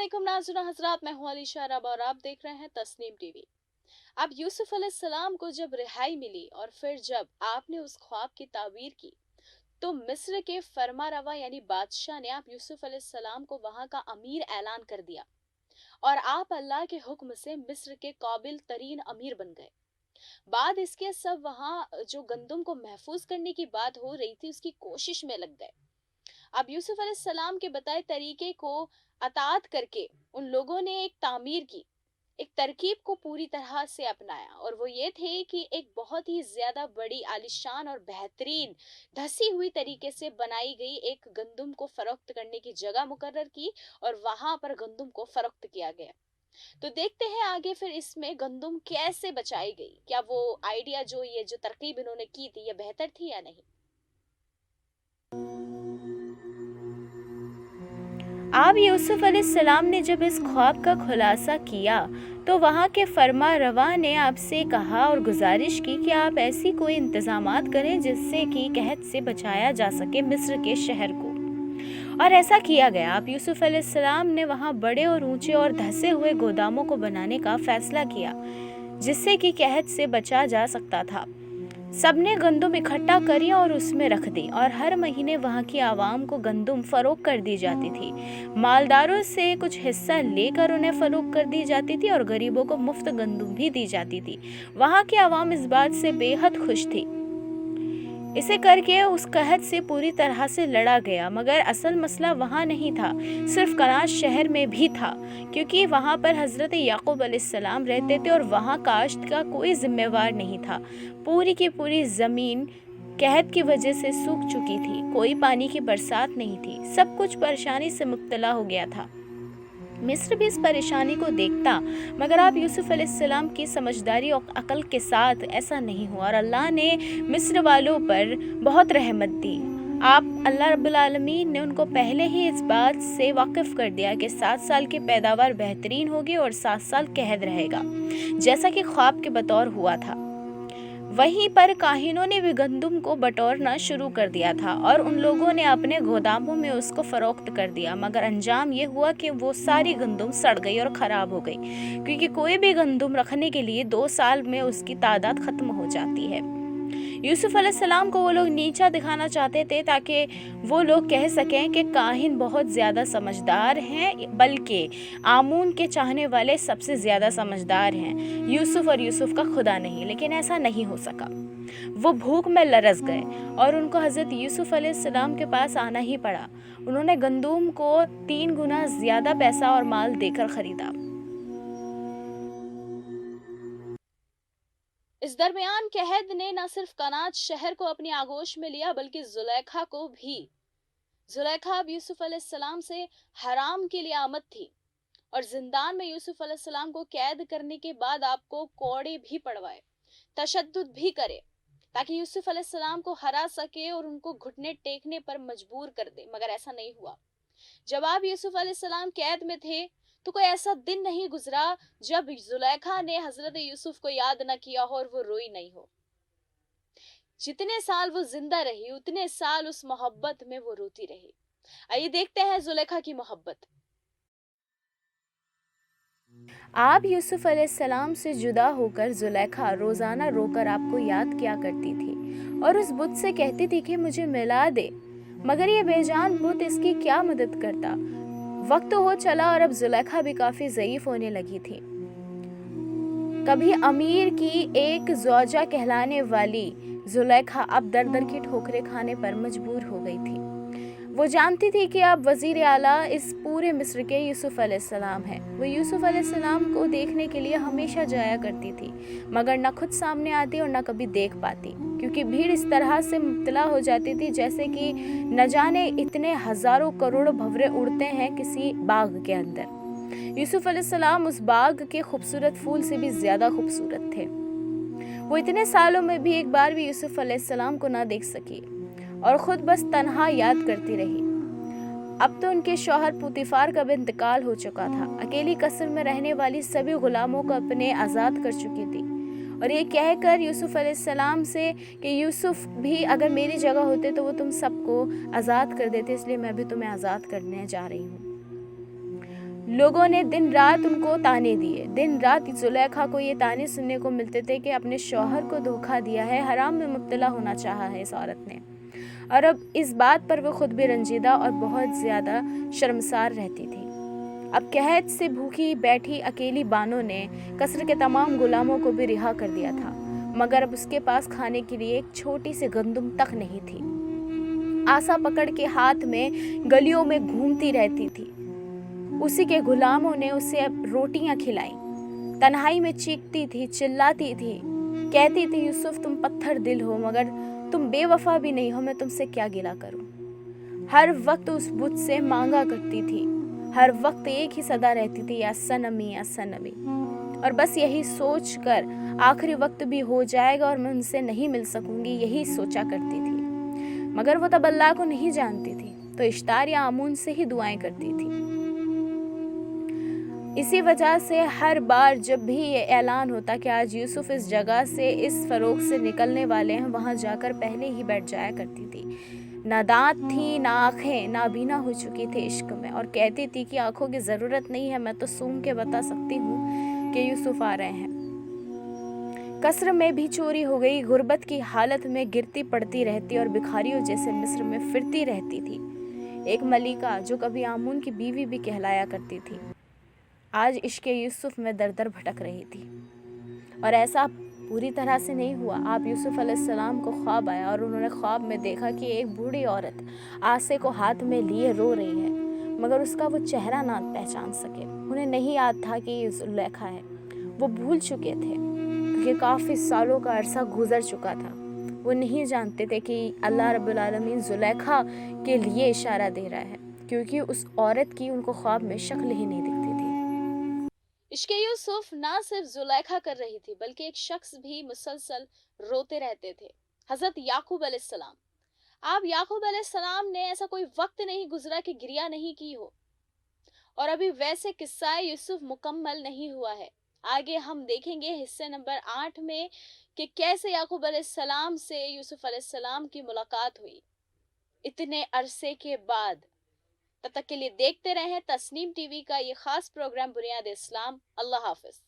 वालेकुम नाज़रीन हज़रात, मैं हूँ अलीशा रब और आप देख रहे हैं तस्नीम टीवी। अब यूसुफ अलैहिस्सलाम को जब रिहाई मिली और फिर जब आपने उस ख्वाब की ताबीर की, तो मिस्र के फरमा रवा यानी बादशाह ने आप यूसुफ अलैहिस्सलाम को वहां का अमीर ऐलान कर दिया और आप अल्लाह के हुक्म से मिस्र के काबिल तरीन अमीर बन गए। बाद इसके सब वहां जो गंदम को महफूज करने की बात हो रही थी उसकी कोशिश में लग गए। अब यूसुफ अलैहिस्सलाम के बताए तरीके को अतात करके उन लोगों ने एक तामीर की, एक तरकीब को पूरी तरह से अपनाया और वो ये थे कि एक बहुत ही ज्यादा बड़ी आलिशान और बेहतरीन धसी हुई तरीके से बनाई गई एक गंदम को फरोख्त करने की जगह मुकर्रर की और वहां पर गंदम को फरोख्त किया गया। तो देखते हैं आगे फिर इसमें गंदम कैसे बचाई गई, क्या वो आइडिया जो ये जो तरकीब इन्होंने की थी ये बेहतर थी या नहीं। आप यूसुफ अलैहिस्सलाम ने जब इस ख्वाब का खुलासा किया तो वहाँ के फरमा रवा ने आपसे कहा और गुजारिश की कि आप ऐसी कोई इंतज़ामात करें जिससे कि कहत से बचाया जा सके मिस्र के शहर को। और ऐसा किया गया। आप यूसुफ अलैहिस्सलाम ने वहाँ बड़े और ऊंचे और धंसे हुए गोदामों को बनाने का फैसला किया जिससे कि कहत से बचा जा सकता था। सबने गंदुम इकट्ठा करी और उसमें रख दी और हर महीने वहाँ की आवाम को गंदुम फरोख्त कर दी जाती थी। मालदारों से कुछ हिस्सा लेकर उन्हें फरोख्त कर दी जाती थी और गरीबों को मुफ्त गंदुम भी दी जाती थी। वहाँ की आवाम इस बात से बेहद खुश थी। इसे करके उस कहत से पूरी तरह से लड़ा गया, मगर असल मसला वहाँ नहीं था, सिर्फ कनाज शहर में भी था, क्योंकि वहाँ पर हज़रत याकूब अलैहिस्सलाम रहते थे और वहाँ काश्त का कोई जिम्मेवार नहीं था। पूरी की पूरी ज़मीन कहत की वजह से सूख चुकी थी, कोई पानी की बरसात नहीं थी, सब कुछ परेशानी से मुब्तला हो गया था। मिस्र भी इस परेशानी को देखता, मगर आप यूसुफ अलैहिस्सलाम की समझदारी और अकल के साथ ऐसा नहीं हुआ और अल्लाह ने मिस्र वालों पर बहुत रहमत दी। आप अल्लाह रब्बुल आलमीन ने उनको पहले ही इस बात से वाकिफ़ कर दिया कि 7 साल की पैदावार बेहतरीन होगी और 7 साल कहद रहेगा, जैसा कि ख्वाब के बतौर हुआ था। वहीं पर काहिनों ने भी गंदुम को बटोरना शुरू कर दिया था और उन लोगों ने अपने गोदामों में उसको फरोख्त कर दिया, मगर अंजाम ये हुआ कि वो सारी गंदुम सड़ गई और ख़राब हो गई, क्योंकि कोई भी गंदुम रखने के लिए 2 साल में उसकी तादाद ख़त्म हो जाती है। यूसुफ अलैहिस्सलाम को वो लोग नीचा दिखाना चाहते थे ताकि वो लोग कह सकें कि काहिन बहुत ज़्यादा समझदार हैं, बल्कि आमून के चाहने वाले सबसे ज़्यादा समझदार हैं, यूसुफ और यूसुफ का खुदा नहीं। लेकिन ऐसा नहीं हो सका। वो भूख में लरस गए और उनको हज़रत यूसुफ अलैहिस्सलाम के पास आना ही पड़ा। उन्होंने गंदुम को 3 गुना ज़्यादा पैसा और माल देकर ख़रीदा। इस दरमियान कहद ने न सिर्फ कनाज शहर को अपनी आगोश में लिया बल्कि जुलेखा को भी। जुलेखा अब यूसुफ अलैहिस्सलाम से हराम के लिए आमद थी और जिंदान में यूसुफ अलैहिस्सलाम को कैद करने के बाद आपको कोड़े भी पड़वाए, तशद्दुद भी करे ताकि यूसुफ अलैहिस्सलाम को हरा सके और उनको घुटने टेकने पर मजबूर कर दे, मगर ऐसा नहीं हुआ। जब आप यूसुफ अलैहिस्सलाम कैद में थे तो कोई ऐसा दिन नहीं गुजरा जब जुलेखा ने हजरत यूसुफ को याद न किया हो और वो रोई नहीं हो। जितने साल वो जिंदा रही उतने साल उस मोहब्बत में वो रोती रही। आइए देखते हैं जुलेखा की मोहब्बत। आप यूसुफ अलैहिस्सलाम से जुदा होकर जुलेखा रोज़ाना रोकर आपको याद किया करती थी और उस बुत से कहती थी कि मुझे मिला दे, मगर ये बेजान बुत इसकी क्या मदद करता। वक्त हो चला और अब जुलेखा भी काफ़ी ज़ईफ़ होने लगी थी। कभी अमीर की एक ज़ौजा कहलाने वाली जुलेखा अब दर दर की ठोकरें खाने पर मजबूर हो गई थी। वो जानती थी कि अब वज़ीर आला इस पूरे मिस्र के यूसुफ अलैहिस्सलाम हैं। वो यूसुफ अलैहिस्सलाम को देखने के लिए हमेशा जाया करती थी, मगर न खुद सामने आती और न कभी देख पाती, क्योंकि भीड़ इस तरह से मुब्तला हो जाती थी जैसे कि न जाने इतने हज़ारों करोड़ों भंवरे उड़ते हैं किसी बाग के अंदर। यूसुफ अलैहिस्सलाम उस बाग के खूबसूरत फूल से भी ज़्यादा खूबसूरत थे। वो इतने सालों में भी एक बार भी यूसुफ अलैहिस्सलाम को ना देख सकी और ख़ुद बस तन्हा याद करती रही। अब तो उनके शौहर पुतीफार का भी इंतकाल हो चुका था। अकेली कसर में रहने वाली सभी गुलामों को अपने आज़ाद कर चुकी थी और ये कहकर यूसुफ अलैहिस्सलाम से कि यूसुफ भी अगर मेरी जगह होते तो वो तुम सबको आज़ाद कर देते, इसलिए मैं भी तुम्हें आज़ाद करने जा रही हूँ। लोगों ने दिन रात उनको ताने दिए। दिन रात जुलेखा को ये ताने सुनने को मिलते थे कि अपने शौहर को धोखा दिया है, हराम में मुब्तला होना चाहा है इस औरत ने, और अब इस बात पर वो खुद भी रंजीदा और बहुत ज़्यादा शर्मसार रहती थी। अब कहत से भूखी बैठी अकेली बानो ने कसर के तमाम गुलामों को भी रिहा कर दिया था, मगर अब उसके पास खाने के लिए एक छोटी सी गंदुम तक नहीं थी। आसा पकड़ के हाथ में गलियों में घूमती रहती थी। उसी के गुलामों ने उसे अब रोटियां खिलाईं। तन्हाई में चीखती थी, चिल्लाती थी, कहती थी, यूसुफ तुम पत्थर दिल हो, मगर तुम बेवफा भी नहीं हो, मैं तुमसे क्या गिला करूं। हर वक्त उस बुत से मांगा करती थी, हर वक्त एक ही सदा रहती थी, या सनमी या सनमी। और बस यही सोच कर आखिरी वक्त भी हो जाएगा और मैं उनसे नहीं मिल सकूंगी, यही सोचा करती थी। मगर वो तब अल्लाह को नहीं जानती थी, तो इश्तार या आमून से ही दुआएं करती थी। इसी वजह से हर बार जब भी ये ऐलान होता कि आज यूसुफ इस जगह से, इस फरोख से निकलने वाले हैं, वहाँ जाकर पहले ही बैठ जाया करती थी। ना दांत थी, ना आँखें, नाबीना हो चुकी थी इश्क में, और कहती थी कि आँखों की ज़रूरत नहीं है, मैं तो सूंघ के बता सकती हूँ कि यूसुफ आ रहे हैं। कसर में भी चोरी हो गई, गुर्बत की हालत में गिरती पड़ती रहती और भिखारियों जैसे मिस्र में फिरती रहती थी। एक मलिका जो कभी आमून की बीवी भी कहलाया करती थी, आज इश्क़ यूसुफ में दर दर भटक रही थी। और ऐसा पूरी तरह से नहीं हुआ। आप यूसुफ अलैहिस्सलाम को ख्वाब आया और उन्होंने ख्वाब में देखा कि एक बूढ़ी औरत आसे को हाथ में लिए रो रही है, मगर उसका वो चेहरा ना पहचान सके। उन्हें नहीं याद था कि ये जुलेखा है, वो भूल चुके थे क्योंकि काफ़ी सालों का अरसा गुजर चुका था। वो नहीं जानते थे कि अल्लाह रब्बुल आलमीन जुलेखा के लिए इशारा दे रहा है, क्योंकि उस औरत की उनको ख्वाब में शक्ल ही नहीं दिखती थी। इश्क़ यूसुफ ना सिर्फ जुलेखा कर रही थी, बल्कि एक शख्स भी मुसलसल रोते रहते थे, हजरत याकूब अलैहिस्सलाम। आप याकूब अलैहिस्सलाम ने ऐसा कोई वक्त नहीं गुजरा कि गिरिया नहीं की हो। और अभी वैसे किस्सा यूसुफ मुकम्मल नहीं हुआ है। आगे हम देखेंगे हिस्से नंबर 8 में कि कैसे याकूब अलैहिस्सलाम से यूसुफ अलैहिस्सलाम की मुलाकात हुई इतने अरसे के बाद। तब तक के लिए देखते रहें तस्नीम टीवी का ये खास प्रोग्राम बुनियाद इस्लाम। अल्लाह हाफिज।